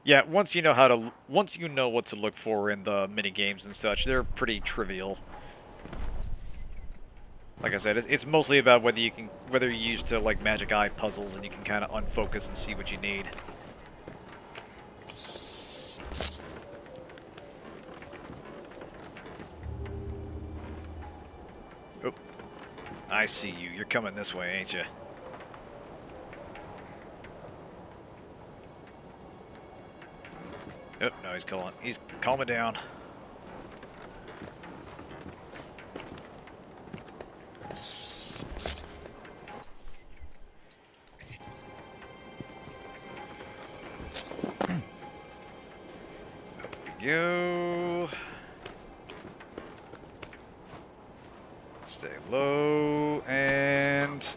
Yeah, once you know what to look for in the mini games and such, they're pretty trivial. Like I said, it's mostly about whether you're used to like magic eye puzzles and you can kind of unfocus and see what you need. Oh, I see you. You're coming this way, ain't you? Oh, no, he's calling. He's calming down. Go. Stay low, and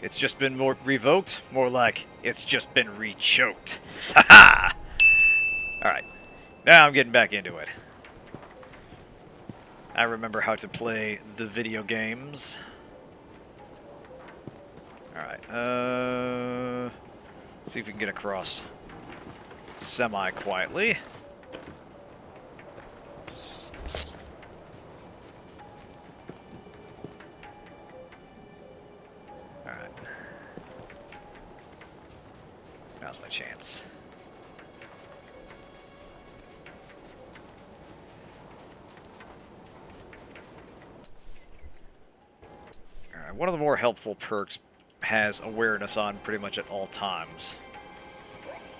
it's just been more revoked. More like it's just been re-choked. Ha ha! All right, now I'm getting back into it. I remember how to play the video games. All right. See if we can get across semi-quietly. Alright. Now's my chance. Alright, one of the more helpful perks has awareness on pretty much at all times.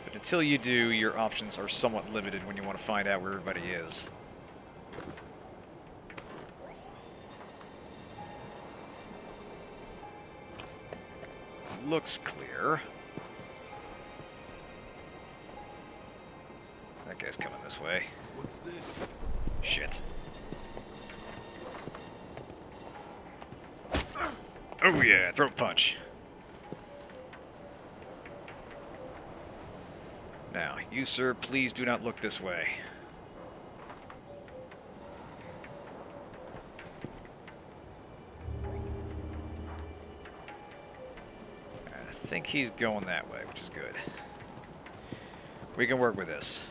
But until you do, your options are somewhat limited when you want to find out where everybody is. Looks clear. That guy's coming this way. What's this? Shit. Oh yeah, throat punch. Now, you sir, please do not look this way. I think he's going that way, which is good. We can work with this.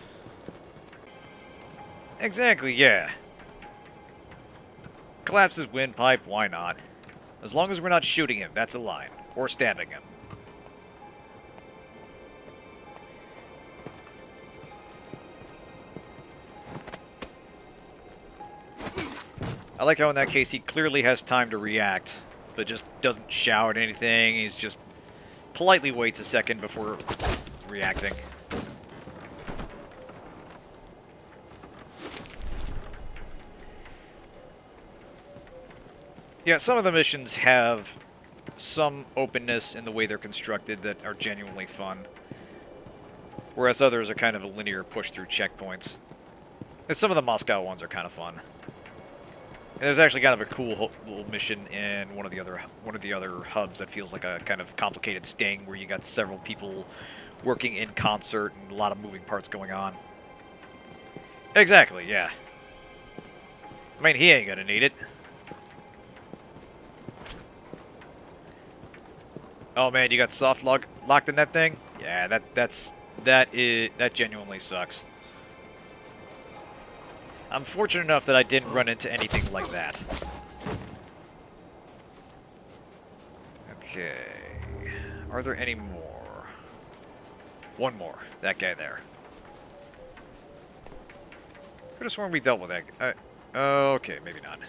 Exactly, yeah. Collapse his windpipe, why not? As long as we're not shooting him, that's a line. Or stabbing him. I like how in that case he clearly has time to react, but just doesn't shout anything. He's just politely waits a second before reacting. Yeah, some of the missions have some openness in the way they're constructed that are genuinely fun, whereas others are kind of a linear push through checkpoints. And some of the Moscow ones are kind of fun. And there's actually kind of a cool little mission in one of the other hubs that feels like a kind of complicated sting where you got several people working in concert and a lot of moving parts going on. Exactly, yeah. I mean, he ain't gonna need it. Oh man, you got soft locked in that thing? Yeah, that genuinely sucks. I'm fortunate enough that I didn't run into anything like that. Okay. Are there any more? One more. That guy there. Could have sworn we dealt with that. Okay, maybe not.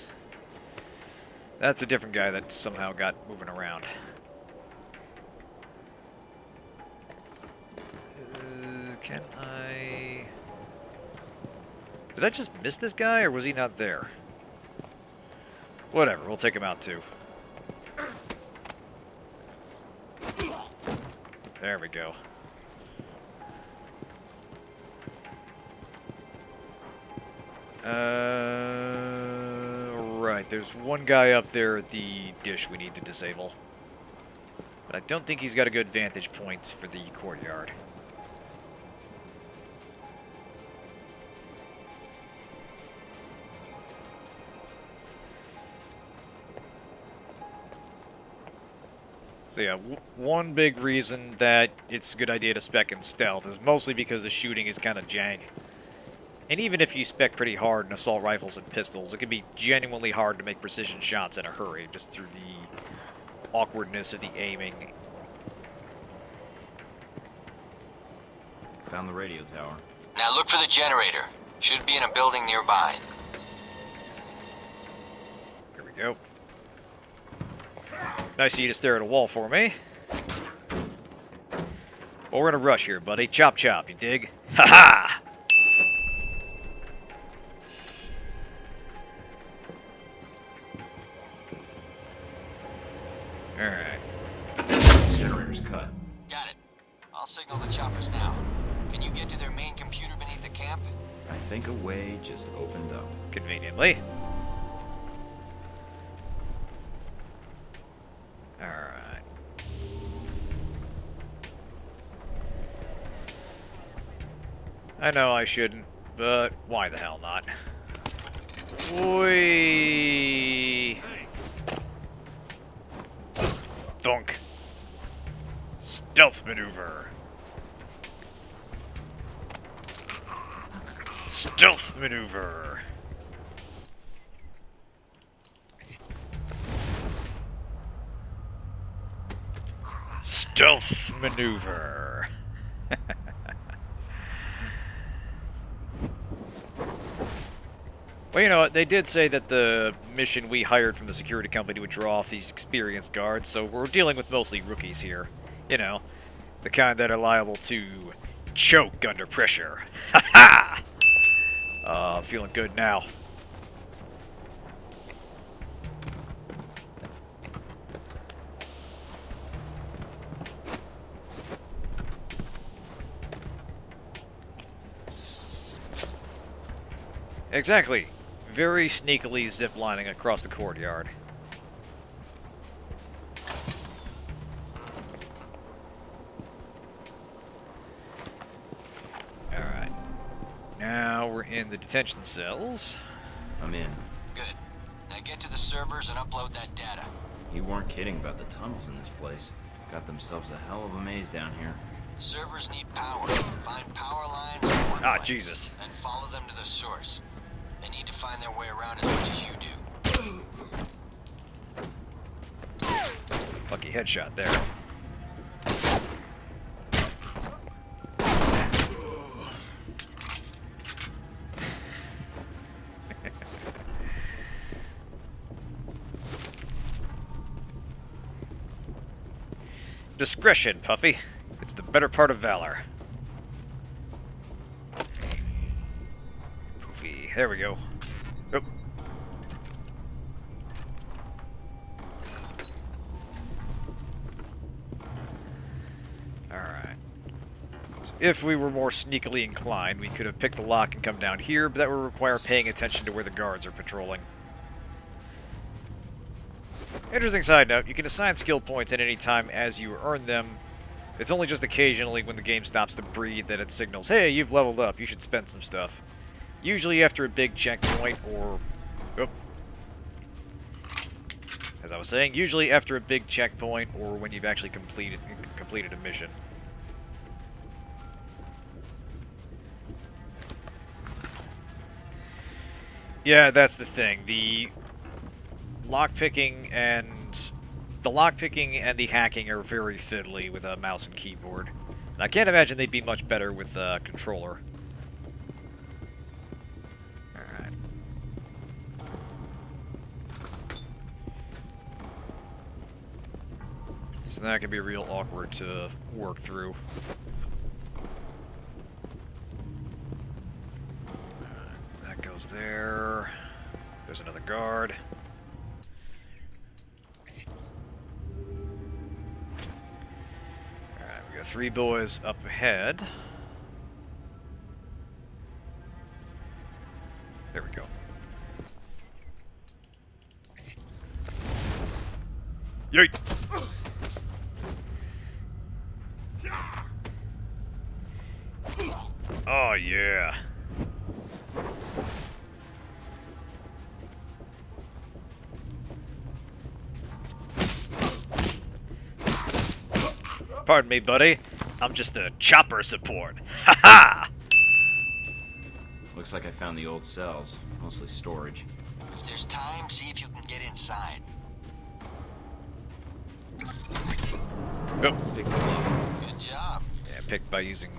That's a different guy that somehow got moving around. Can I... Did I just miss this guy, or was he not there? Whatever, we'll take him out too. There we go. Right, there's one guy up there at the dish we need to disable. But I don't think he's got a good vantage point for the courtyard. So yeah, one big reason that it's a good idea to spec in stealth is mostly because the shooting is kind of jank. And even if you spec pretty hard in assault rifles and pistols, it can be genuinely hard to make precision shots in a hurry, just through the awkwardness of the aiming. Found the radio tower. Now look for the generator. Should be in a building nearby. Here we go. Nice of you to stare at a wall for me. Well, we're in a rush here, buddy. Chop chop, you dig? Ha-ha! Alright. Generator's cut. Got it. I'll signal the choppers now. Can you get to their main computer beneath the camp? I think a way just opened up. Conveniently. Alright. I know I shouldn't, but why the hell not? Oi! Thunk. Stealth maneuver. Stealth maneuver. Stealth maneuver. Well, you know what? They did say that the mission we hired from the security company would draw off these experienced guards, so we're dealing with mostly rookies here. You know, the kind that are liable to choke under pressure. Ha ha! Feeling good now. Exactly. Very sneakily ziplining across the courtyard. Alright. Now we're in the detention cells. I'm in. Good. Now get to the servers and upload that data. You weren't kidding about the tunnels in this place. Got themselves a hell of a maze down here. Servers need power. Find power lines and work lines, Jesus. and follow them to the source. They need to find their way around as much as you do. Lucky headshot there. Discretion, Puffy. It's the better part of valor. Puffy. There we go. Oh. Alright. So if we were more sneakily inclined, we could have picked the lock and come down here, but that would require paying attention to where the guards are patrolling. Interesting side note, you can assign skill points at any time as you earn them. It's only just occasionally when the game stops to breathe that it signals, hey, you've leveled up, you should spend some stuff. Usually after a big checkpoint or... Oh. As I was saying, usually after a big checkpoint or when you've actually completed a mission. Yeah, that's the thing. The lockpicking and the hacking are very fiddly with a mouse and keyboard. And I can't imagine they'd be much better with a controller. Alright. So that can be real awkward to work through. That goes there. There's another guard. We got 3 boys up ahead. There we go. Yeet! Oh, yeah. Pardon me, buddy. I'm just the chopper support. Ha ha! Looks like I found the old cells. Mostly storage. If there's time, see if you can get inside. Oh. Pick them up. Good job. Yeah, picked by using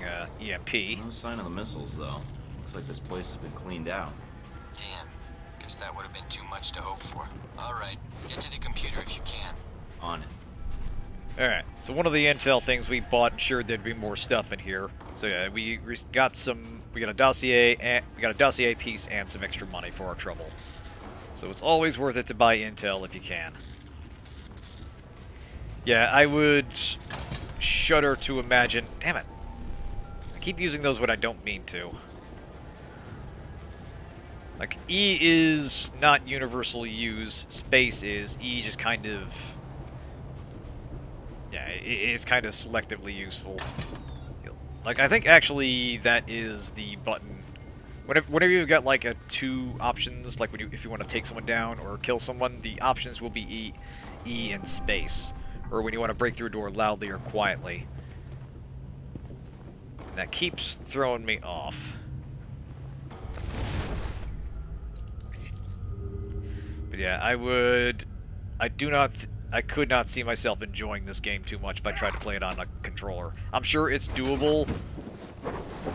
EMP. No sign of the missiles, though. Looks like this place has been cleaned out. Damn. Guess that would have been too much to hope for. Alright, get to the computer if you can. On it. Alright, so one of the intel things we bought ensured there'd be more stuff in here. So yeah, we got a dossier piece and some extra money for our trouble. So it's always worth it to buy intel if you can. Yeah, I would shudder to imagine... Damn it. I keep using those when I don't mean to. Like, E is not universal use, space is. E just kind of... Yeah, it's kind of selectively useful. Like, I think actually that is the button. Whenever you've got like two options, like if you want to take someone down or kill someone, the options will be E and space. Or when you want to break through a door loudly or quietly. And that keeps throwing me off. But yeah, I could not see myself enjoying this game too much if I tried to play it on a controller. I'm sure it's doable,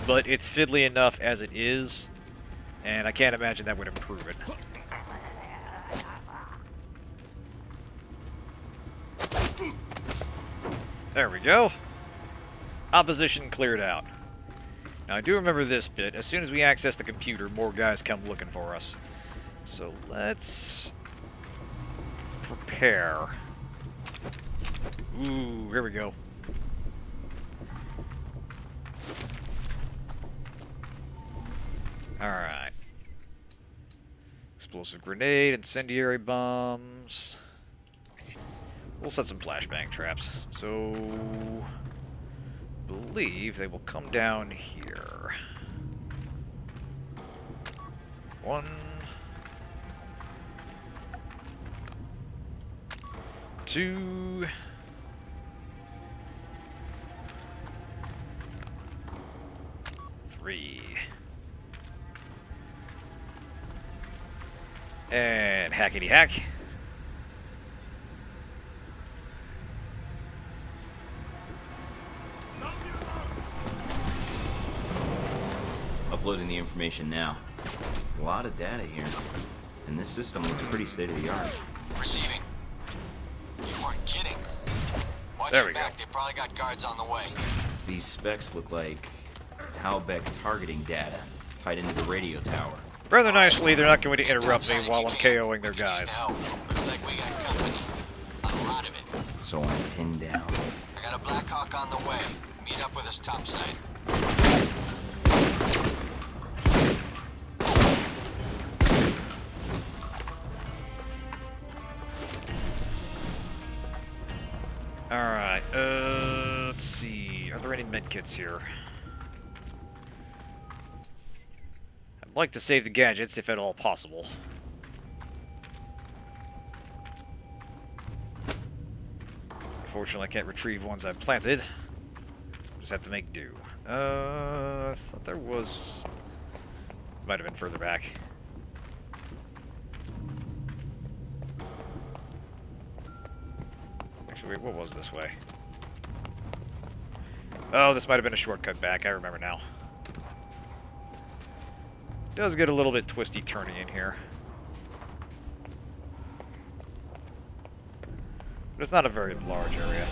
but it's fiddly enough as it is, and I can't imagine that would improve it. There we go. Opposition cleared out. Now, I do remember this bit. As soon as we access the computer, more guys come looking for us. So let's prepare. Ooh, here we go. Alright. Explosive grenade, incendiary bombs. We'll set some flashbang traps. So, believe they will come down here. 1, 2, 3, and hackety hack. Uploading the information now. A lot of data here. And this system looks pretty state-of-the-art. Receiving. You weren't kidding. Watch There your we back, they probably got guards on the way. These specs look like Halbeck targeting data tied into the radio tower. Rather nicely, they're not going to interrupt me while I'm KOing their guys. Looks like we got company. A lot of it. So I'm pinned down. I got a Black Hawk on the way. Meet up with us topside. Alright, let's see. Are there any medkits here? I'd like to save the gadgets if at all possible. Unfortunately, I can't retrieve ones I've planted. Just have to make do. I thought there was... Might have been further back. Actually, wait, what was this way? Oh, this might have been a shortcut back. I remember now. Does get a little bit twisty-turny in here. But it's not a very large area.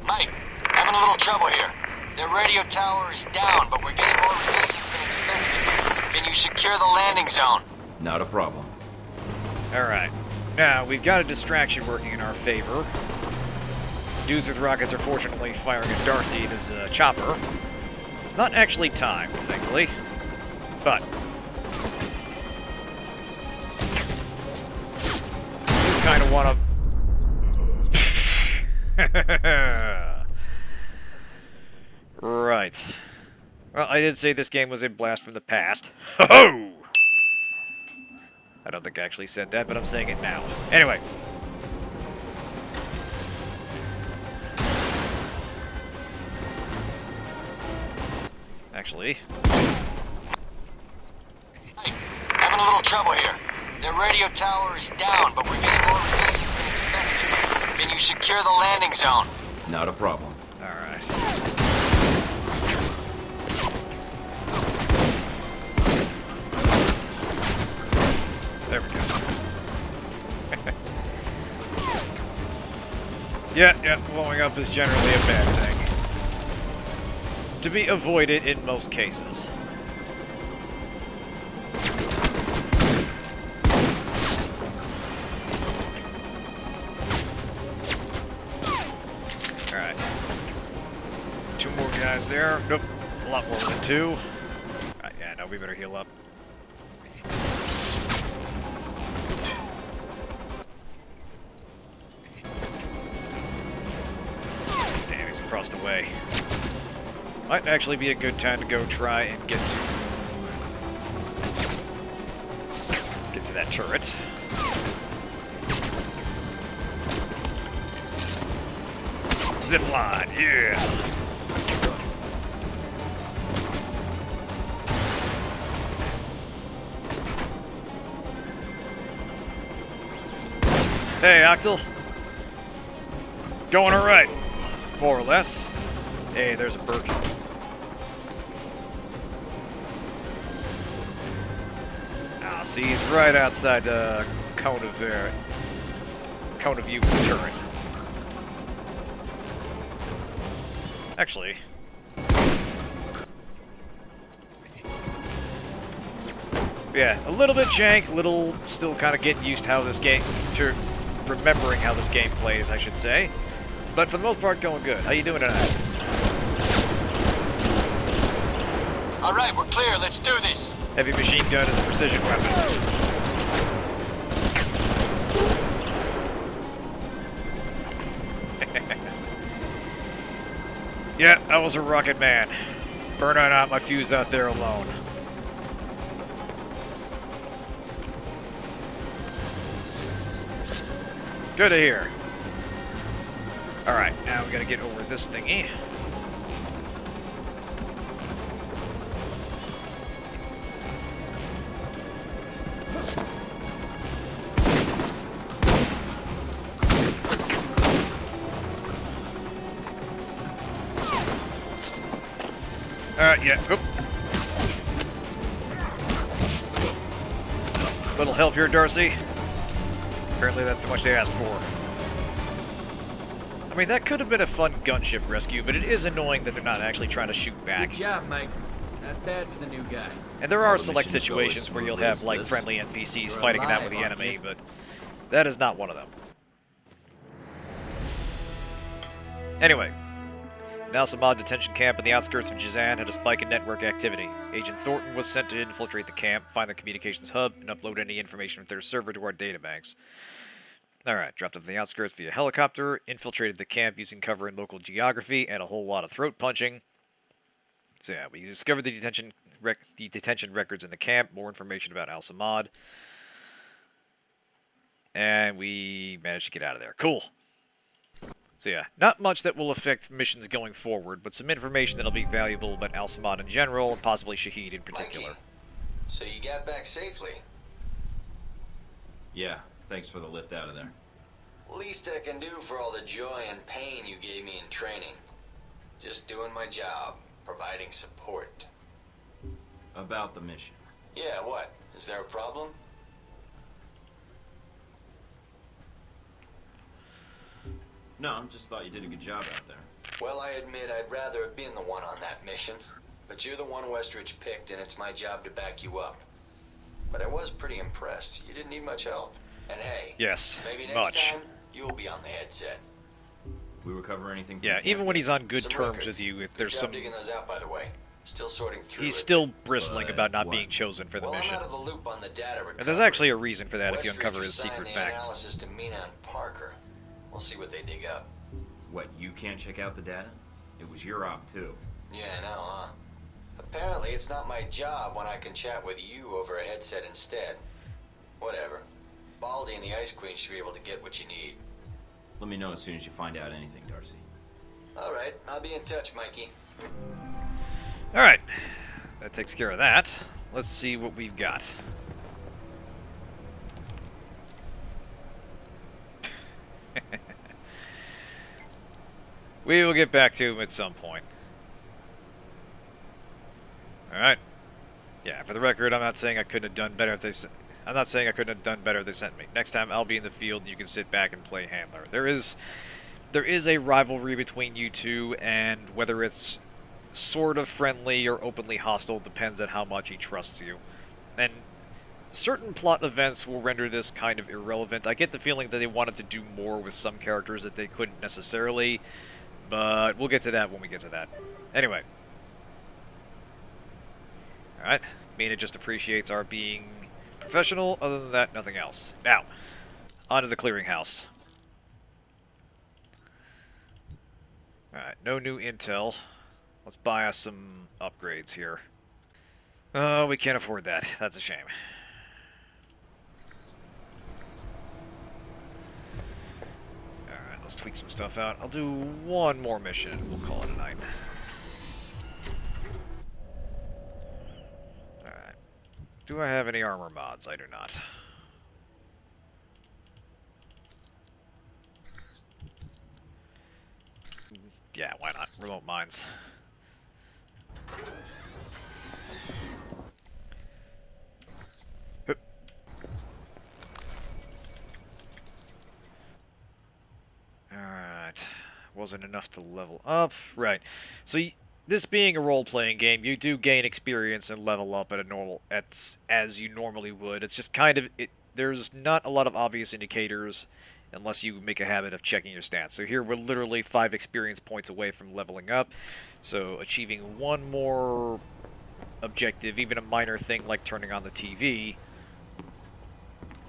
Mike, having a little trouble here. Their radio tower is down, but we're getting more resistance than expected. Can you secure the landing zone? Not a problem. Alright. Now, we've got a distraction working in our favor. Dudes with rockets are fortunately firing at Darcy and his chopper. It's not actually timed, thankfully. But... I do kind of want to... Right. Well, I did say this game was a blast from the past. Ho-ho! I don't think I actually said that, but I'm saying it now. Anyway. Actually. Hey, having a little trouble here. Their radio tower is down, but we're getting more resistance than expected. Can you secure the landing zone? Not a problem. Alright. There we go. Yeah, blowing up is generally a bad thing. To be avoided in most cases. Alright. 2 more guys there. Nope. A lot more than 2. Alright, yeah, no, we better heal up. Damn, he's across the way. Might actually be a good time to go try and get to that turret. Zipline, yeah! Hey, Axel. It's going alright. More or less. Hey, there's a Birkin. Ah, see, he's right outside the cone of view turret. Actually, yeah, a little bit jank, still kind of getting used to how this game, remembering how this game plays, I should say. But for the most part, going good. How you doing tonight? All right, we're clear. Let's do this. Heavy machine gun is a precision weapon. Yeah, I was a rocket man. Burning out my fuse out there alone. Good to hear. Alright, now we gotta get over this thingy. Alright, yeah, oop. Little help here, Darcy. Apparently that's too much to ask for. I mean, that could have been a fun gunship rescue, but it is annoying that they're not actually trying to shoot back. Good job, Mike. Not bad for the new guy. And there are select missions go as situations where you'll smoothly have, as like, this. friendly NPCs You're fighting it out with the alive, enemy, aren't but that is not one of them. Anyway, an Al-Samad detention camp in the outskirts of Jizan had a spike in network activity. Agent Thornton was sent to infiltrate the camp, find the communications hub, and upload any information from their server to our databanks. Alright, dropped off the outskirts via helicopter, infiltrated the camp using cover in local geography, and a whole lot of throat punching. So yeah, we discovered the detention records in the camp, more information about Al-Samad. And we managed to get out of there. Cool. So yeah, not much that will affect missions going forward, but some information that'll be valuable about Al-Samad in general, and possibly Shahid in particular. Mikey, so you got back safely? Yeah, thanks for the lift out of there. Least I can do for all the joy and pain you gave me in training. Just doing my job, providing support. About the mission. Yeah, what? Is there a problem? No, just thought you did a good job out there. Well, I admit I'd rather have been the one on that mission. But you're the one Westridge picked, and it's my job to back you up. But I was pretty impressed. You didn't need much help. And hey, Yes, maybe next much. time, you'll be on the headset. We recover anything from Yeah, the camp? even when he's on good Some terms records. with you, if Good there's job some... digging those out, by the way. Still sorting through He's it. still bristling But about not what? being chosen for the Well, mission. I'm out of the loop on the data recovery. And there's actually a reason for that if you Westridge uncover his assigned secret the fact. analysis to Mina and Parker. We'll see what they dig up. What, you can't check out the data? It was your op, too. Yeah, I know, huh? Apparently, it's not my job when I can chat with you over a headset instead. Whatever. Baldy and the Ice Queen should be able to get what you need. Let me know as soon as you find out anything, Darcy. Alright, I'll be in touch, Mikey. Alright. That takes care of that. Let's see what we've got. We will get back to him at some point. Alright. Yeah, for the record, I'm not saying I couldn't have done better if they I'm not saying I couldn't have done better if they sent me. Next time I'll be in the field, you can sit back and play handler. There is a rivalry between you two, and whether it's sort of friendly or openly hostile depends on how much he trusts you. And certain plot events will render this kind of irrelevant. I get the feeling that they wanted to do more with some characters that they couldn't necessarily, but we'll get to that when we get to that. Anyway. Alright. Mina just appreciates our being professional. Other than that, nothing else. Now, on to the clearinghouse. Alright, no new intel. Let's buy us some upgrades here. Oh, we can't afford that. That's a shame. Alright, let's tweak some stuff out. I'll do one more mission and we'll call it a night. Alright. Do I have any armor mods? I do not. Yeah, why not? Remote mines. Hup. Alright. Wasn't enough to level up. Right. So, this being a role-playing game, you do gain experience and level up at a normal... as you normally would. It's just kind of... there's not a lot of obvious indicators unless you make a habit of checking your stats. So here we're literally 5 experience points away from leveling up. So achieving one more objective, even a minor thing like turning on the TV,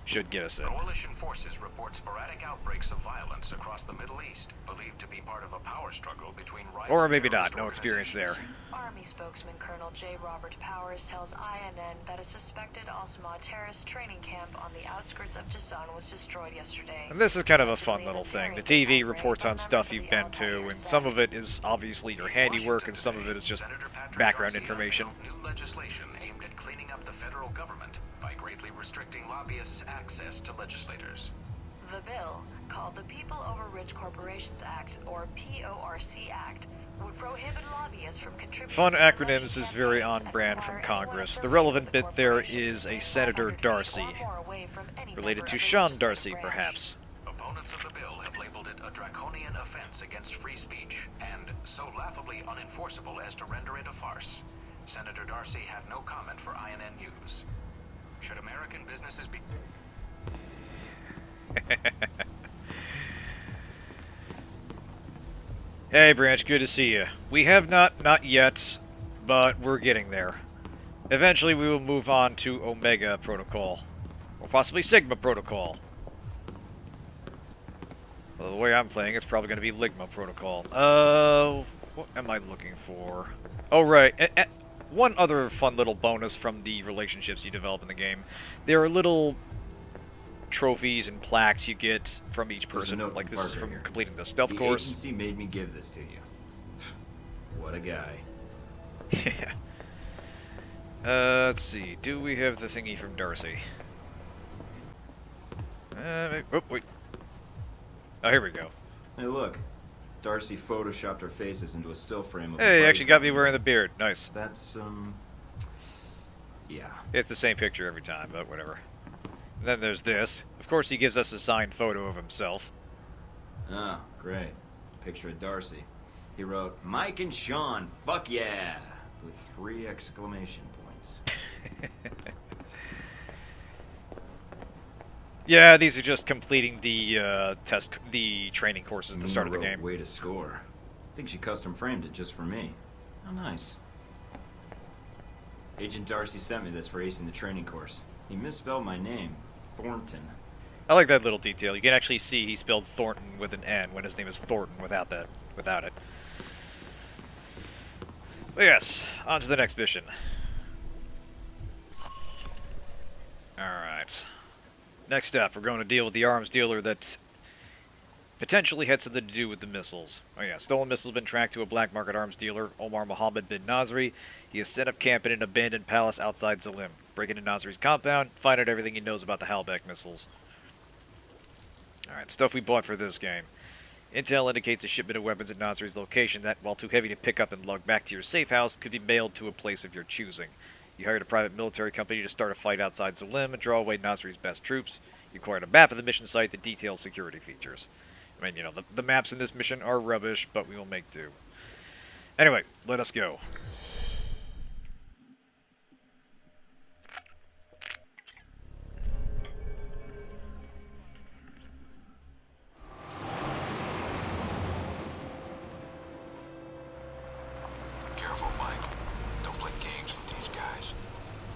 should get us in. Coalition forces report sporadic outbreaks of violence across the Middle East, believed to be part of a power struggle between rival Or maybe not, terrorist no experience there. Army spokesman Colonel J. Robert Powers tells INN that a suspected Al-Samad terrorist training camp on the outskirts of Jasan was destroyed yesterday. And this is kind of a fun little thing. The TV reports on stuff you've been to, and some of it is obviously your handiwork, and some of it is just background information. New legislation aimed at cleaning up the federal government by greatly restricting lobbyists' access to legislators. The bill, called the People Over Rich Corporations Act, or PORC Act, would prohibit lobbyists from contributing... Fun to acronyms election is very campaigns on and brand require from anyone Congress. The affiliated relevant with bit there corporations is to a stay Senator 100 feet Darcy, or more away from any related member to of the Sean legislative Darcy, branch. perhaps. Opponents of the bill have labeled it a draconian offense against free speech, and so laughably unenforceable as to render it a farce. Senator Darcy had no comment for INN News. Should American businesses be... Hey, Branch, good to see you. We have not yet, but we're getting there. Eventually, we will move on to Omega Protocol. Or possibly Sigma Protocol. Well, the way I'm playing, it's probably going to be Ligma Protocol. What am I looking for? Oh, right. One other fun little bonus from the relationships you develop in the game. There are little trophies and plaques you get from each person. Like, this is from completing the stealth course. The agency made me give this to you. What a guy. Yeah. Let's see. Do we have the thingy from Darcy? Oh, wait. Oh, here we go. Hey, look. Darcy photoshopped our faces into a still frame of... Hey, actually got me wearing the beard. Nice. That's, yeah. It's the same picture every time, but whatever. And then there's this. Of course, he gives us a signed photo of himself. Oh, great. Picture of Darcy. He wrote, Mike and Sean, fuck yeah! With 3 exclamation points. Yeah, these are just completing the the training courses at the start of the Wrote, game. Way to score. I think she custom framed it just for me. How nice. Agent Darcy sent me this for acing the training course. He misspelled my name, Thornton. I like that little detail. You can actually see he spelled Thornton with an N when his name is Thornton without it. But yes, on to the next mission. Alright. Next up, we're going to deal with the arms dealer that potentially had something to do with the missiles. Oh yeah, stolen missiles have been tracked to a black market arms dealer, Omar Mohammed bin Nasri. He has set up camp in an abandoned palace outside Zalim. Break into Nasri's compound, find out everything he knows about the Halbech missiles. Alright, stuff we bought for this game. Intel indicates a shipment of weapons at Nasri's location that, while too heavy to pick up and lug back to your safe house, could be mailed to a place of your choosing. You hired a private military company to start a fight outside Zalim and draw away Nasri's best troops. You acquired a map of the mission site that details security features. I mean, you know, the maps in this mission are rubbish, but we will make do. Anyway, let us go. Careful, Mike. Don't play games with these guys.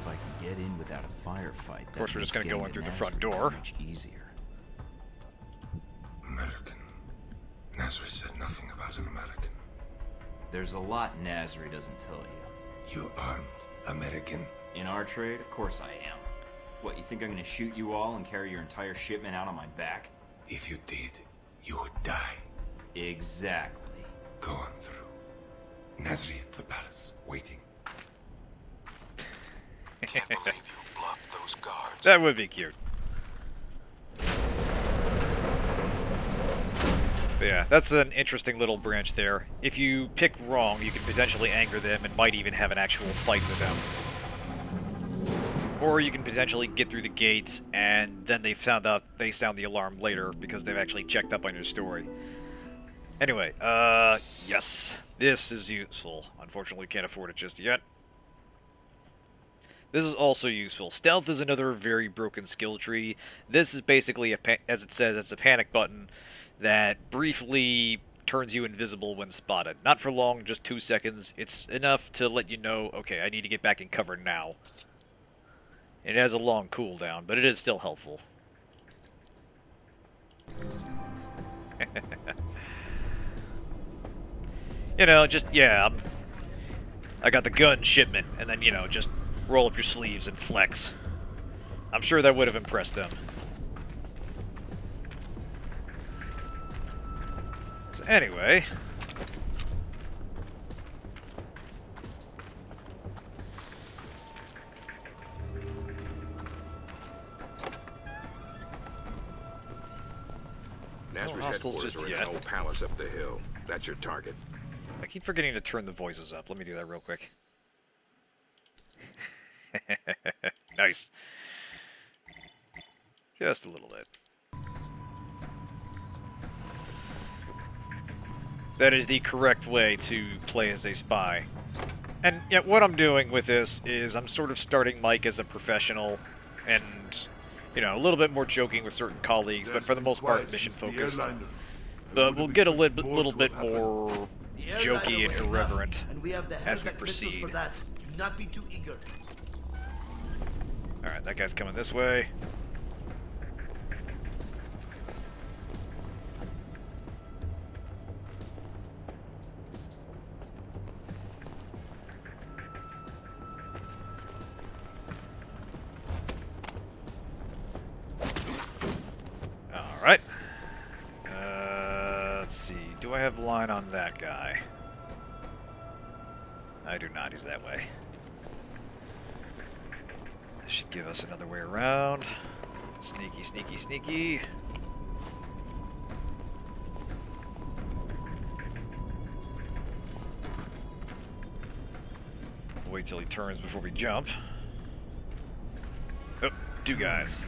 If I can get in without a firefight, Of course, we're just going to go in through the front door. Much easier. American. Nasri said nothing about an American. There's a lot Nasri doesn't tell you. You armed American? In our trade, of course I am. What, you think I'm gonna shoot you all and carry your entire shipment out on my back? If you did, you would die. Exactly. Go on through. Nasri at the palace, waiting. Can't believe you bluffed those guards. That would be cute. But yeah, that's an interesting little branch there. If you pick wrong, you can potentially anger them and might even have an actual fight with them. Or you can potentially get through the gate and then they found out they sound the alarm later because they've actually checked up on your story. Anyway, yes, this is useful. Unfortunately, can't afford it just yet. This is also useful. Stealth is another very broken skill tree. This is basically, as it says, it's a panic button that briefly turns you invisible when spotted. Not for long, just 2 seconds. It's enough to let you know, okay, I need to get back in cover now. It has a long cooldown, but it is still helpful. You know, just, yeah, I got the gun shipment, and then, you know, just roll up your sleeves and flex. I'm sure that would have impressed them. So anyway... Nasri's hostiles headquarters just are in yet. an old palace up the hill. That's your target. I keep forgetting to turn the voices up. Let me do that real quick. Nice. Just a little bit. That is the correct way to play as a spy. And yeah, what I'm doing with this is I'm sort of starting Mike as a professional and, you know, a little bit more joking with certain colleagues, but for the most part mission focused. But we'll get a little bit more jokey and irreverent as we proceed. Do not be too eager. Alright, that guy's coming this way. Alright. Let's see. Do I have line on that guy? I do not. He's that way. This should give us another way around. Sneaky, sneaky, sneaky. Wait till he turns before we jump. Oh, 2 guys.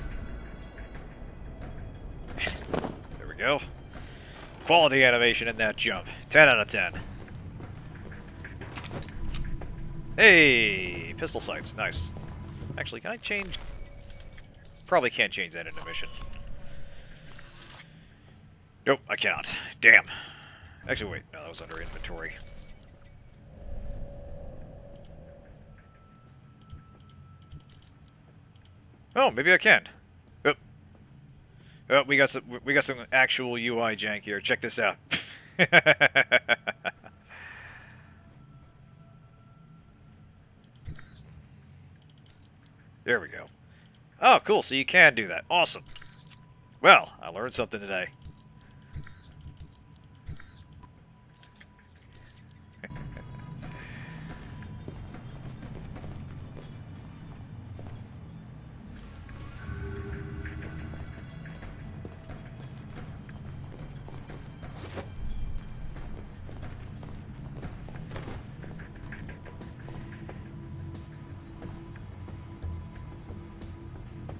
There we go. Quality animation in that jump. 10 out of 10. Hey! Pistol sights. Nice. Actually, can I change? Probably can't change that in a mission. Nope, I cannot. Damn. Actually, wait. No, that was under inventory. Oh, maybe I can. Oh, oh, we got some actual UI jank here. Check this out. There we go. Oh, cool, so you can do that. Awesome. Well, I learned something today.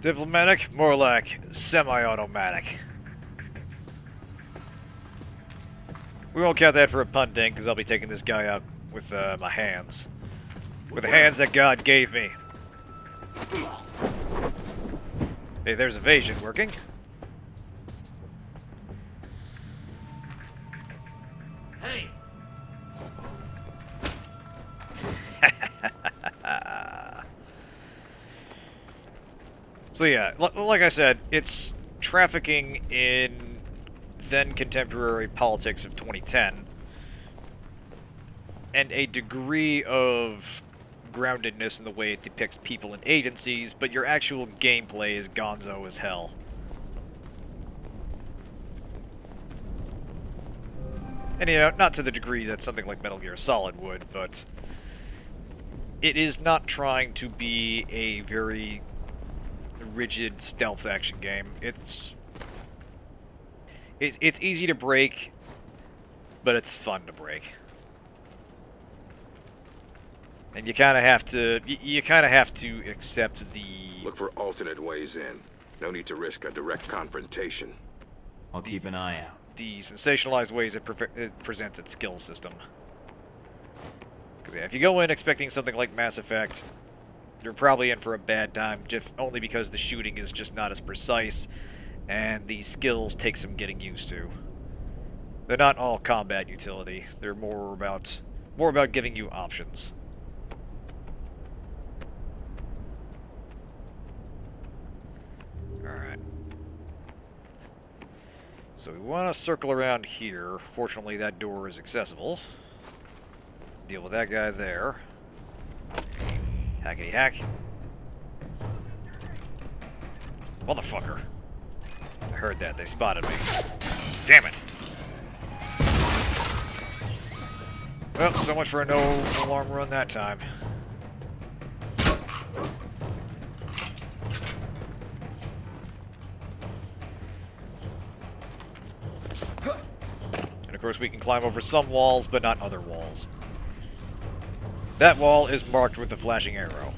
Diplomatic? More like semi-automatic. We won't count that for a pun dink, because I'll be taking this guy out with my hands. With the hands that God gave me. Hey, there's evasion working. Hey, So yeah, like I said, it's trafficking in then contemporary politics of 2010, and a degree of groundedness in the way it depicts people and agencies, but your actual gameplay is gonzo as hell. And you know, not to the degree that something like Metal Gear Solid would, but it is not trying to be a very rigid stealth action game. It's easy to break, but it's fun to break. And you kind of have to accept the Look for alternate ways in. No need to risk a direct confrontation. I'll keep an eye out. the sensationalized ways it presents its skill system. Because yeah, if you go in expecting something like Mass Effect, you're probably in for a bad time, just only because the shooting is just not as precise, and the skills take some getting used to. They're not all combat utility. They're more about giving you options. Alright. So we want to circle around here. Fortunately, that door is accessible. Deal with that guy there. Hackety hack. Motherfucker. I heard that. They spotted me. Damn it. Well, so much for a no alarm run that time. And of course we can climb over some walls, but not other walls. That wall is marked with a flashing arrow.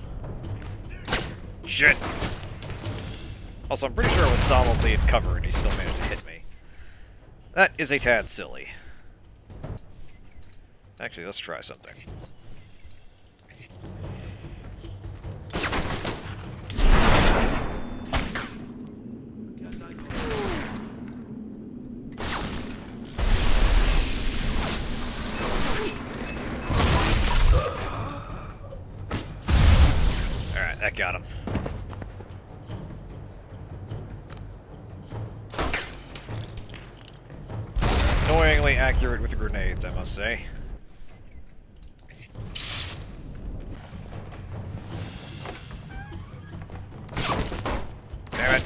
Shit! Also, I'm pretty sure it was solidly in cover and he still managed to hit me. That is a tad silly. Actually, let's try something. Alright, that got him. Annoyingly accurate with the grenades, I must say. Damn it.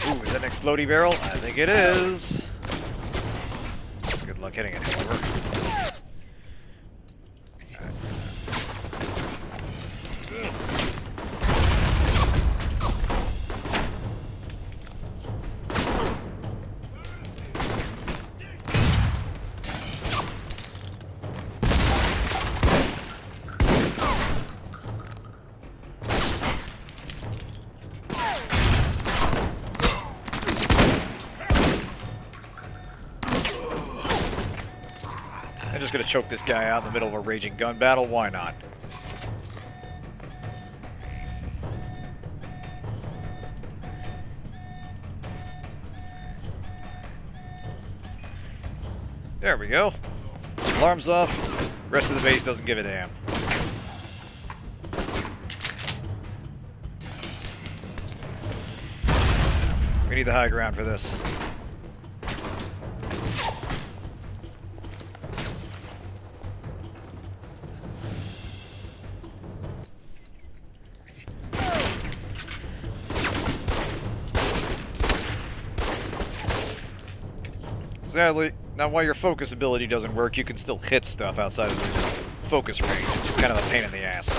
Ooh, is that an explodey barrel? I think it is. Good luck hitting it, however. I'm just gonna choke this guy out in the middle of a raging gun battle, why not? There we go. Alarm's off. Rest of the base doesn't give a damn. We need the high ground for this. Sadly, now while your focus ability doesn't work, you can still hit stuff outside of the focus range. It's just kind of a pain in the ass.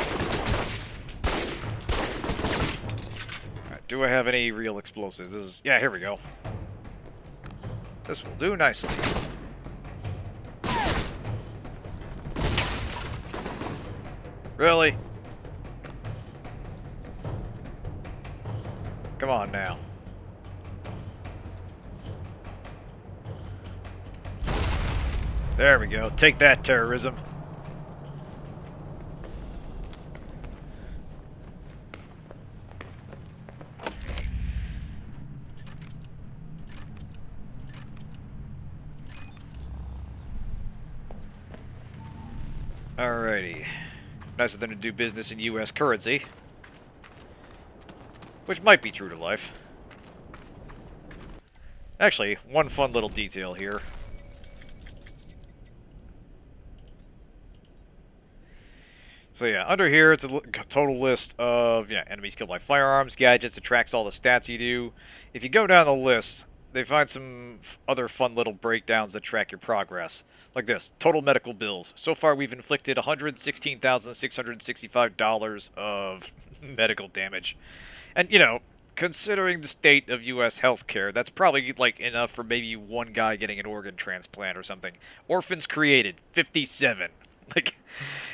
Alright, do I have any real explosives? This is... yeah, here we go. This will do nicely. Really? Come on now. There we go. Take that, terrorism. Alrighty. Nicer than to do business in US currency. Which might be true to life. Actually, one fun little detail here. So yeah, under here it's a total list of enemies killed by firearms, gadgets, it tracks all the stats you do. If you go down the list, they find some other fun little breakdowns that track your progress. Like this, total medical bills. So far we've inflicted $116,665 of medical damage. And, you know, considering the state of U.S. healthcare, that's probably, like, enough for maybe one guy getting an organ transplant or something. Orphans created, 57. Like,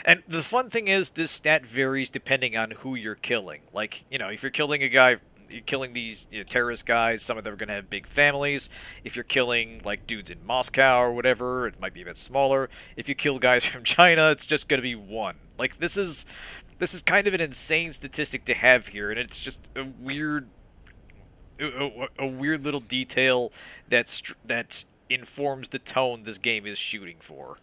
and the fun thing is, this stat varies depending on who you're killing. Like, you know, if you're killing a guy, you're killing these terrorist guys, some of them are going to have big families. If you're killing, like, dudes in Moscow or whatever, it might be a bit smaller. If you kill guys from China, it's just going to be one. Like, this is kind of an insane statistic to have here, and it's just a weird little detail that informs the tone this game is shooting for.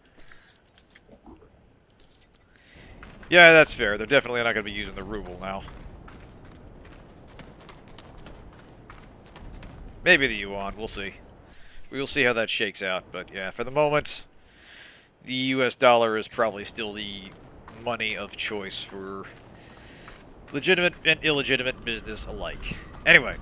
Yeah, that's fair. They're definitely not going to be using the ruble now. Maybe the yuan. We'll see. We will see how that shakes out. But yeah, for the moment, the US dollar is probably still the money of choice for legitimate and illegitimate business alike. Anyway.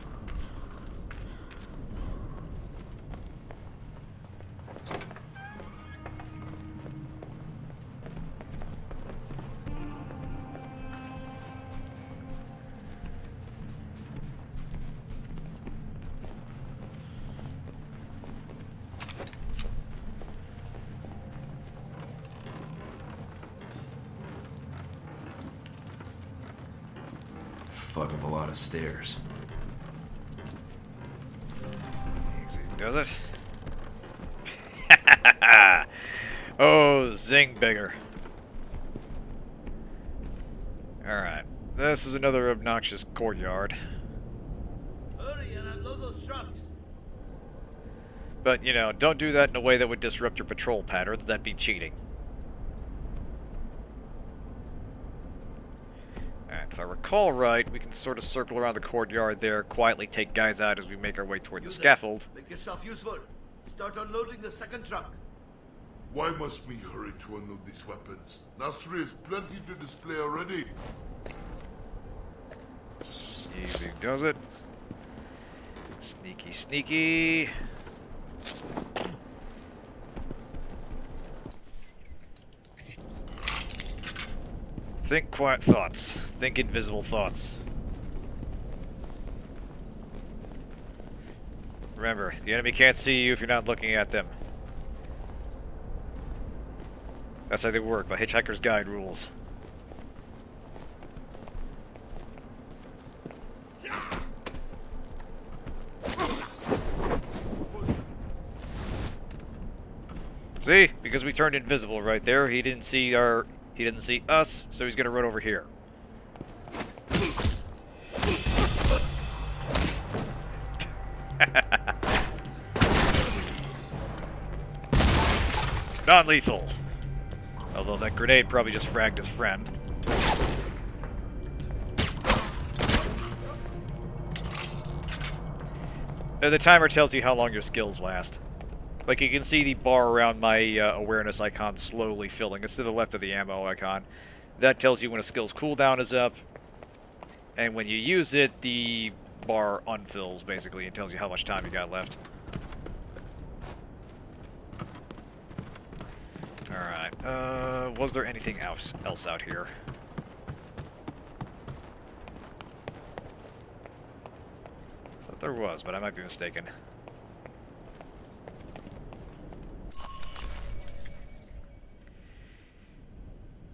Fuck of a lot of stairs. Easy does it. Oh, zing bigger. Alright. This is another obnoxious courtyard. Hurry and unload those trucks. But, you know, don't do that in a way that would disrupt your patrol patterns. That'd be cheating. Alright, if I recall right, we can sort of circle around the courtyard there, quietly take guys out as we make our way toward the scaffold. Make yourself useful. Start unloading the second truck. Why must we hurry to unload these weapons? Nasri has plenty to display already. Easy does it. Sneaky, sneaky. Think quiet thoughts. Think invisible thoughts. Remember, the enemy can't see you if you're not looking at them. That's how they work, by Hitchhiker's Guide rules. See? Because we turned invisible right there, he didn't see us, so he's gonna run over here. Non-lethal. Although that grenade probably just fragged his friend. The timer tells you how long your skills last. Like, you can see the bar around my awareness icon slowly filling. It's to the left of the ammo icon. That tells you when a skill's cooldown is up. And when you use it, the bar unfills, basically. It tells you how much time you got left. Alright, was there anything else out here? I thought there was, but I might be mistaken.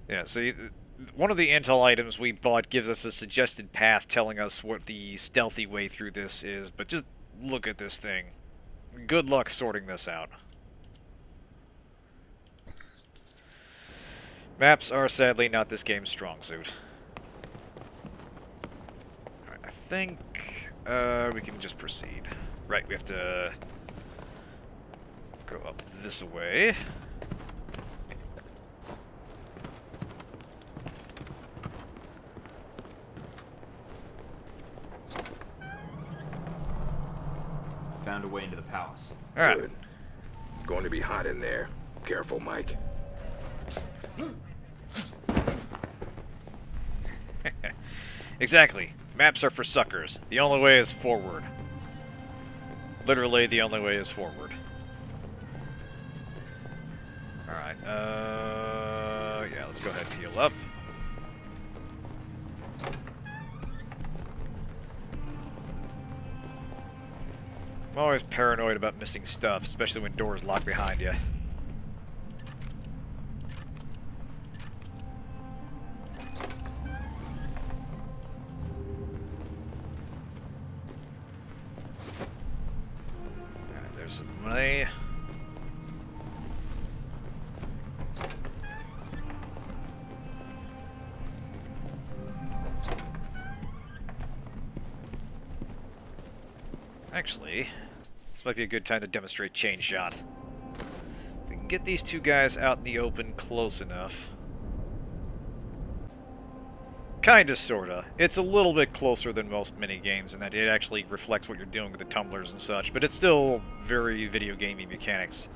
Yeah, see, one of the intel items we bought gives us a suggested path telling us what the stealthy way through this is, but just look at this thing. Good luck sorting this out. Maps are sadly not this game's strong suit. Alright, I think we can just proceed. Right, we have to go up this way. Found a way into the palace. Alright. Good. Going to be hot in there. Careful, Mike. Exactly. Maps are for suckers. The only way is forward. Literally, the only way is forward. Alright, yeah, let's go ahead and heal up. I'm always paranoid about missing stuff, especially when doors lock behind you. Alright, there's some money. Actually, this might be a good time to demonstrate chain shot. If we can get these two guys out in the open close enough. Kinda, sorta. It's a little bit closer than most minigames in that it actually reflects what you're doing with the tumblers and such, but it's still very video gamey mechanics.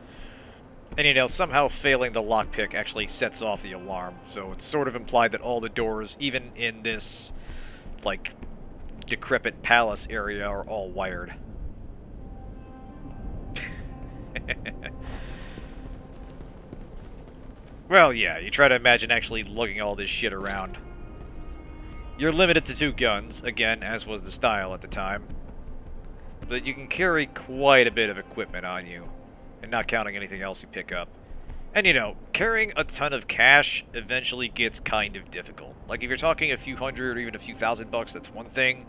And you know, somehow failing the lockpick actually sets off the alarm, so it's sort of implied that all the doors, even in this, like, decrepit palace area, are all wired. Well, yeah, you try to imagine actually lugging all this shit around. You're limited to 2 guns, again, as was the style at the time. But you can carry quite a bit of equipment on you, and not counting anything else you pick up. And you know, carrying a ton of cash eventually gets kind of difficult. Like, if you're talking a few hundred or even a few $1,000, that's one thing.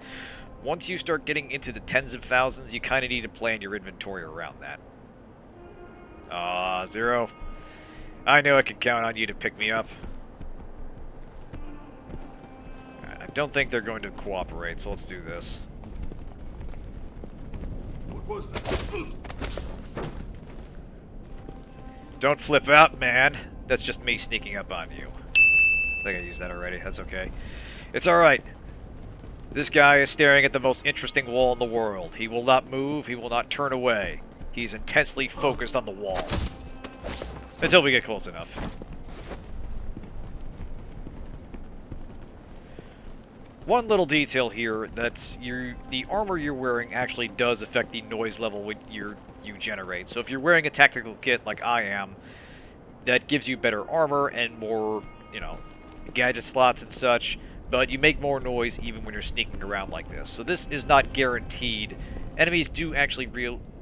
Once you start getting into the tens of thousands, you kind of need to plan your inventory around that. Zero. I knew I could count on you to pick me up. Alright, I don't think they're going to cooperate, so let's do this. What was that? Don't flip out, man. That's just me sneaking up on you. I think I used that already. That's okay. It's alright. This guy is staring at the most interesting wall in the world. He will not move. He will not turn away. He's intensely focused on the wall. Until we get close enough. One little detail here, that's the armor you're wearing actually does affect the noise level you generate. So if you're wearing a tactical kit like I am, that gives you better armor and more, you know, gadget slots and such, but you make more noise even when you're sneaking around like this. So this is not guaranteed. Enemies do actually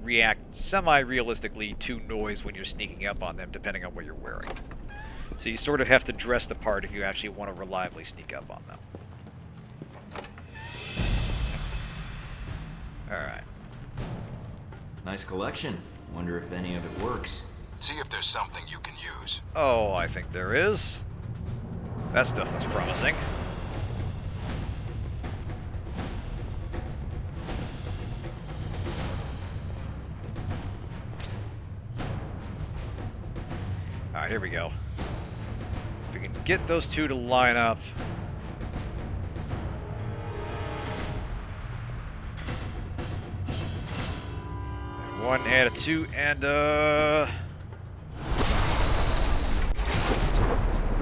react semi-realistically to noise when you're sneaking up on them, depending on what you're wearing. So you sort of have to dress the part if you actually want to reliably sneak up on them. Alright. Nice collection. Wonder if any of it works. See if there's something you can use. Oh, I think there is. That stuff looks promising. Alright, here we go. If we can get those two to line up. And 1 and a 2 and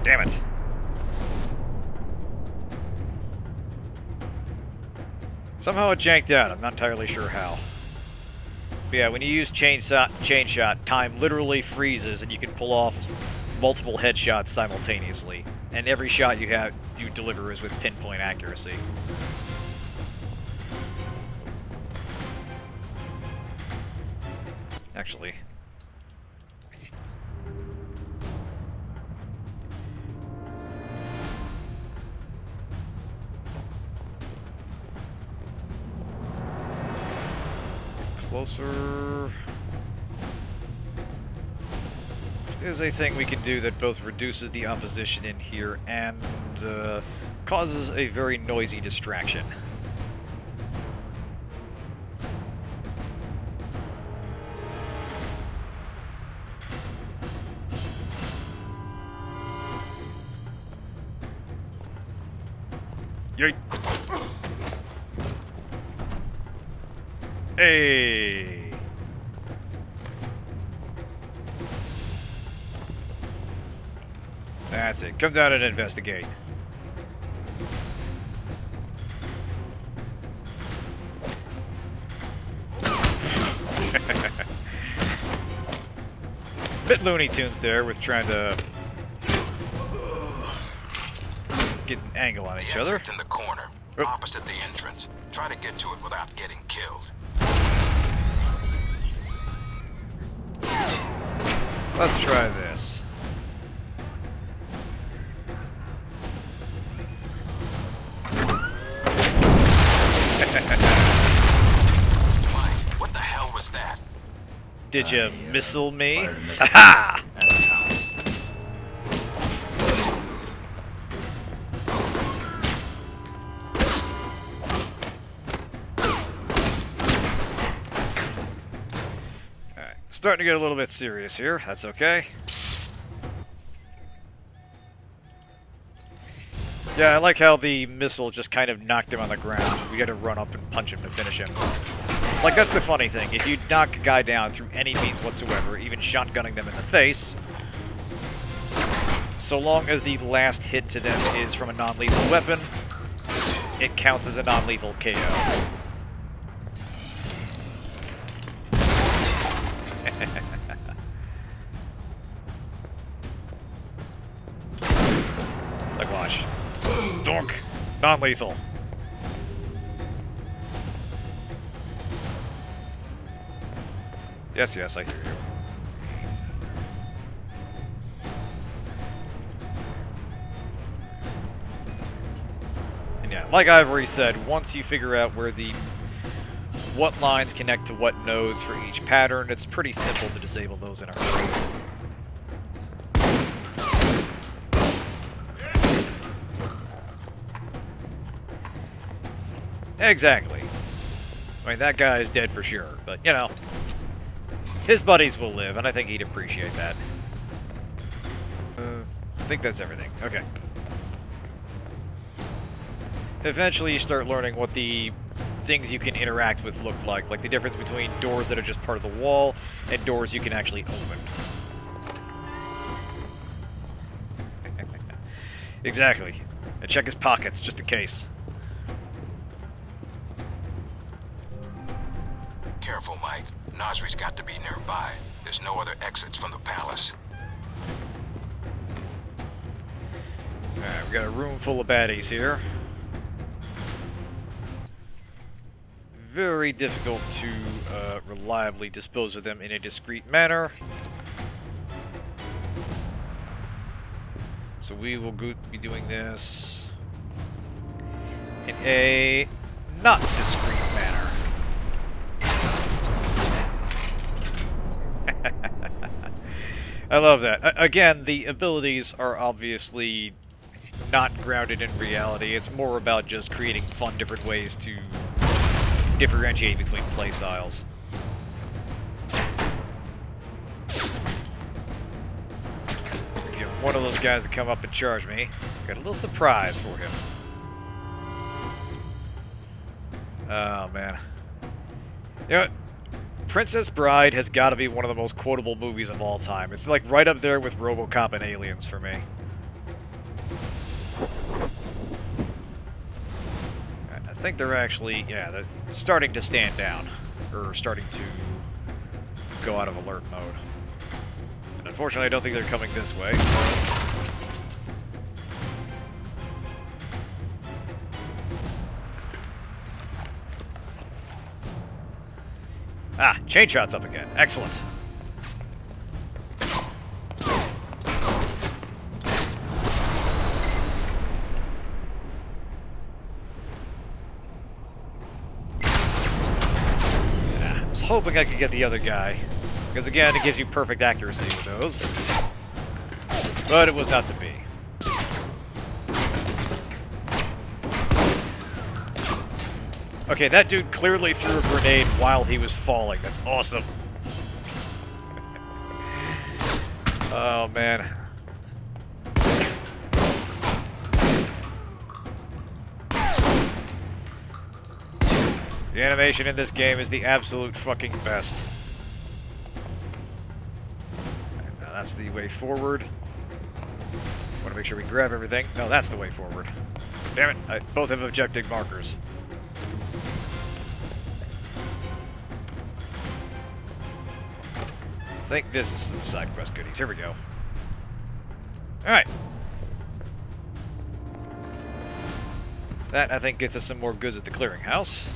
damn it. Somehow it janked out. I'm not entirely sure how. But yeah, when you use chain shot, time literally freezes and you can pull off multiple headshots simultaneously, and every shot you deliver is with pinpoint accuracy. Actually, closer. There's a thing we can do that both reduces the opposition in here and causes a very noisy distraction. Yeet. Hey. That's it. Come down and investigate. Bit Looney Tunes there with trying to get an angle on each other. Exit's in the corner, Oh. opposite the entrance. Try to get to it without getting killed. Let's try this. Mike, what the hell was that? Did you missile me? Fired a missile Ha at the house. Alright, starting to get a little bit serious here. That's okay. Yeah, I like how the missile just kind of knocked him on the ground. We gotta run up and punch him to finish him. Like, that's the funny thing. If you knock a guy down through any means whatsoever, even shotgunning them in the face, so long as the last hit to them is from a non-lethal weapon, it counts as a non-lethal KO. Like, watch. Donk. Non-lethal. Yes, yes, I hear you. And yeah, like I've already said, once you figure out what lines connect to what nodes for each pattern, it's pretty simple to disable those in a hurry. Exactly. I mean, that guy is dead for sure, but, you know, his buddies will live, and I think he'd appreciate that. I think that's everything. Okay. Eventually you start learning what the things you can interact with look like the difference between doors that are just part of the wall and doors you can actually open. Exactly. And check his pockets, just in case. Careful, Mike. Nasri's got to be nearby. There's no other exits from the palace. Alright, we got a room full of baddies here. Very difficult to reliably dispose of them in a discreet manner. So we will be doing this in a not discreet manner. I love that. Again, the abilities are obviously not grounded in reality. It's more about just creating fun, different ways to differentiate between playstyles. Get one of those guys to come up and charge me. Got a little surprise for him. Oh, man. You know what? Princess Bride has got to be one of the most quotable movies of all time. It's like right up there with RoboCop and Aliens for me. I think they're actually, yeah, they're starting to stand down. Or starting to go out of alert mode. And Unfortunately, I don't think they're coming this way, so... Ah, chain shot's up again. Excellent. I was hoping I could get the other guy. Because again, it gives you perfect accuracy with those. But it was not to be. Okay, that dude clearly threw a grenade while he was falling. That's awesome. Oh, man. The animation in this game is the absolute fucking best. Now that's the way forward. Want to make sure we grab everything. No, that's the way forward. Damn it, both have objective markers. I think this is some side quest goodies. Here we go. Alright. That, I think, gets us some more goods at the clearinghouse.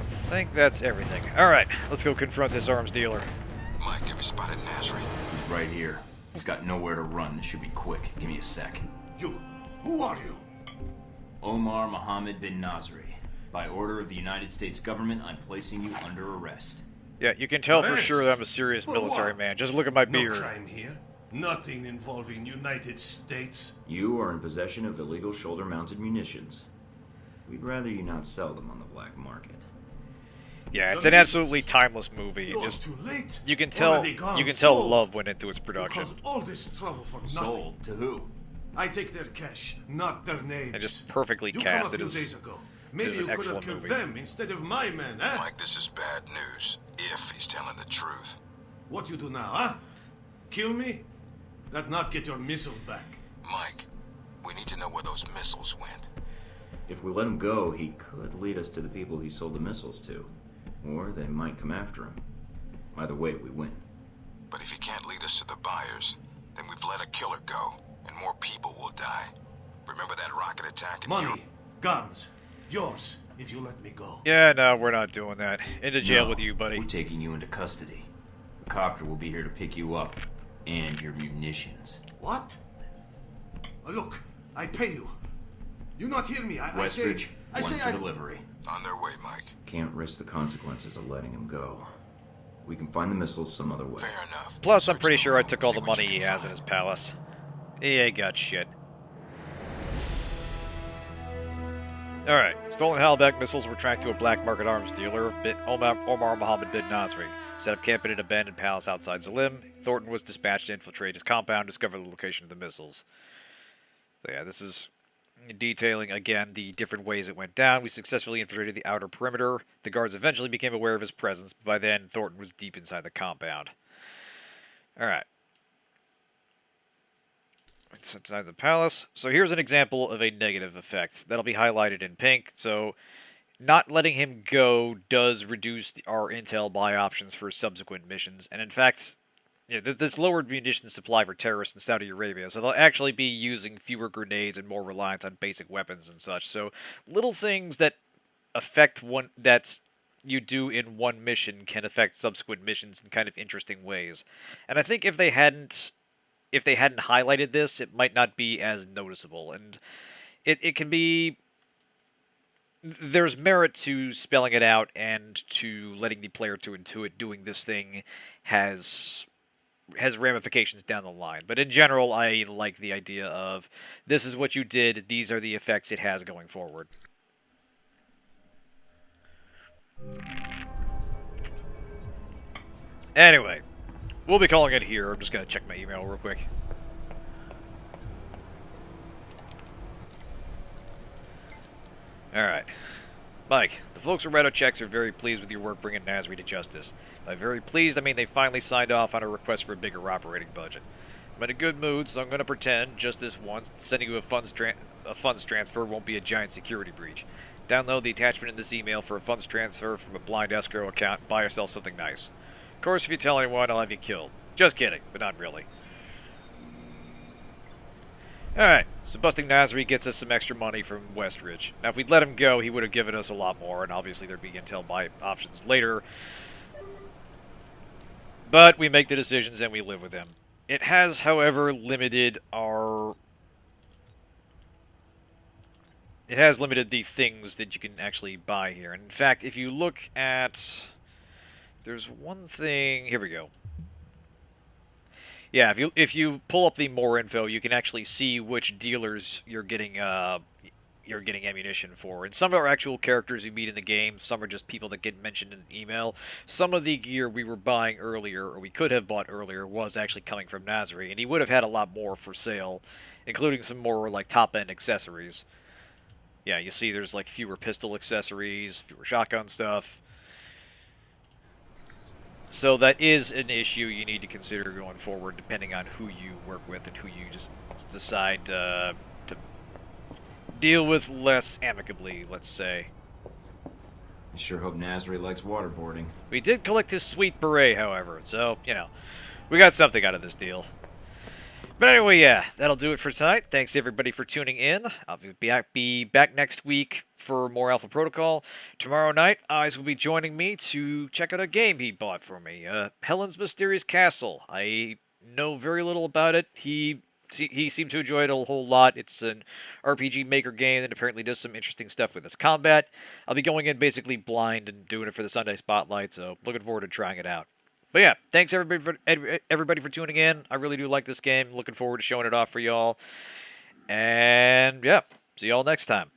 I think that's everything. Alright, let's go confront this arms dealer. Mike, have you spotted Nasri? He's right here. He's got nowhere to run. This should be quick. Give me a sec. You, who are you? Omar Mohammed bin Nasri. By order of the United States government, I'm placing you under arrest. Yeah, you can tell for Arrest? sure that I'm a serious For military what? man. Just look at my No beard. crime here. Nothing involving United States. You are in possession of illegal shoulder-mounted munitions. We'd rather you not sell them on the black market. Yeah, it's The an missiles. absolutely timeless movie. You're Just too late. you can tell Already gone, sold. love went into its production. Because all this trouble for nothing. Sold to who? I take their cash, not their names. And just perfectly you cast. Come It a few is days ago. Maybe an you could have excellent killed movie. them instead of my men, eh? Mike, this is bad news. If he's telling the truth. What you do now, huh? Kill me? That not get your missiles back. Mike, we need to know where those missiles went. If we let him go, he could lead us to the people he sold the missiles to. Or they might come after him. Either way, we win. But if he can't lead us to the buyers, then we've let a killer go, and more people will die. Remember that rocket attack in Money, guns, yours, if you let me go. Yeah, no, we're not doing that. Into jail No, with you, buddy. We're taking you into custody. A copter will be here to pick you up. And your munitions. What? Look, I pay you. You not hear me? I Westridge, I one say for I... delivery. On their way, Mike. Can't risk the consequences of letting him go. We can find the missiles some other way. Fair enough. Plus, I'm pretty Search sure I room, took all see the what money you he can has in find. his palace. He ain't got shit. Alright, stolen Halbech missiles were tracked to a black market arms dealer, Omar Mohammed bin Nasri. Set up camp in an abandoned palace outside Zalim. Thornton was dispatched to infiltrate his compound, discover the location of the missiles. So yeah, this is detailing, again, the different ways it went down. We successfully infiltrated the outer perimeter. The guards eventually became aware of his presence, but by then, Thornton was deep inside the compound. Alright. It's inside the palace. So here's an example of a negative effect. That'll be highlighted in pink. So not letting him go does reduce our intel buy options for subsequent missions. And in fact, yeah, this lowered munition supply for terrorists in Saudi Arabia. So they'll actually be using fewer grenades and more reliance on basic weapons and such. So little things that affect one that you do in one mission can affect subsequent missions in kind of interesting ways. And I think if they hadn't highlighted this, it might not be as noticeable. And it can be... There's merit to spelling it out and to letting the player to intuit doing this thing has ramifications down the line. But in general, I like the idea of this is what you did, these are the effects it has going forward. Anyway, we'll be calling it here. I'm just going to check my email real quick. Alright. Mike, the folks at Checks are very pleased with your work bringing Nasri to justice. By very pleased, I mean they finally signed off on a request for a bigger operating budget. I'm in a good mood, so I'm going to pretend, just this once, sending you a funds transfer won't be a giant security breach. Download the attachment in this email for a funds transfer from a blind escrow account and buy yourself something nice. Of course, if you tell anyone, I'll have you killed. Just kidding, but not really. Alright, so busting Nasri gets us some extra money from Westridge. Now, if we'd let him go, he would have given us a lot more, and obviously there'd be intel buy options later. But we make the decisions and we live with him. It has, however, limited our... It has limited the things that you can actually buy here. And in fact, if you look at... There's one thing... Here we go. Yeah, if you pull up the more info, you can actually see which dealers you're getting ammunition for. And some are actual characters you meet in the game. Some are just people that get mentioned in an email. Some of the gear we were buying earlier, or we could have bought earlier, was actually coming from Nasri, and he would have had a lot more for sale, including some more like top-end accessories. Yeah, you see, there's like fewer pistol accessories, fewer shotgun stuff. So that is an issue you need to consider going forward, depending on who you work with and who you just decide to deal with less amicably, let's say. I sure hope Nasri likes waterboarding. We did collect his sweet beret, however, so, you know, we got something out of this deal. But anyway, yeah, that'll do it for tonight. Thanks everybody for tuning in. I'll be back next week for more Alpha Protocol. Tomorrow night, Eyes will be joining me to check out a game he bought for me, Helen's Mysterious Castle. I know very little about it. He seemed to enjoy it a whole lot. It's an RPG Maker game that apparently does some interesting stuff with its combat. I'll be going in basically blind and doing it for the Sunday Spotlight, so looking forward to trying it out. But yeah, thanks everybody for tuning in. I really do like this game. Looking forward to showing it off for y'all. And yeah, see y'all next time.